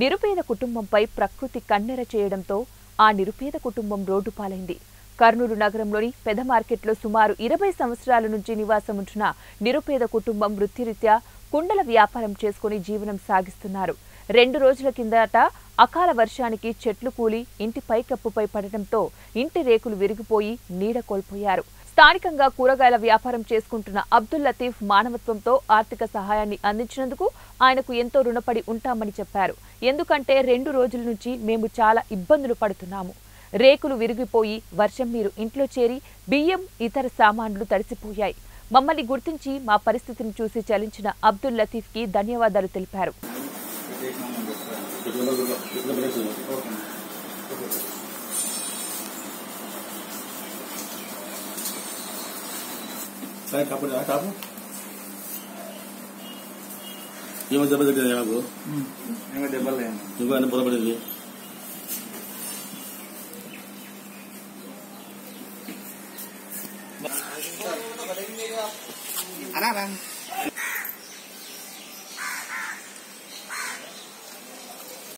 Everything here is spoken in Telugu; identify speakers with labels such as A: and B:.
A: నిరుపేద కుటుంబంపై ప్రకృతి కన్నెర చేయడంతో ఆ నిరుపేద కుటుంబం రోడ్డు పాలైంది. కర్నూలు నగరంలోని పెద్ద మార్కెట్లో సుమారు 20 సంవత్సరాల నుంచి నివాసం ఉంటున్న నిరుపేద కుటుంబం వృత్తిరీత్యా కుండల వ్యాపారం చేసుకుని జీవనం సాగిస్తున్నారు. 2 రోజుల కిందట అకాల వర్షానికి చెట్లు కూలి ఇంటి పైకప్పుపై పడటంతో ఇంటి రేకులు విరిగిపోయి నీడ కోల్పోయారు. స్థానికంగా కూరగాయల వ్యాపారం చేసుకుంటున్న అబ్దుల్ లతీఫ్ మానవత్వంతో ఆర్థిక సహాయాన్ని అందించినందుకు ఆయనకు ఎంతో రుణపడి ఉంటామని చెప్పారు. ఎందుకంటే 2 రోజుల నుంచి మేము చాలా ఇబ్బందులు పడుతున్నాము. రేకులు విరిగిపోయి వర్షం నీరు ఇంట్లో చేరి బియ్యం ఇతర సామాన్లు తడిసిపోయాయి. మమ్మల్ని గుర్తించి మా పరిస్థితిని చూసి చలించిన అబ్దుల్ లతీఫ్ కి ధన్యవాదాలు తెలిపారు.
B: అనా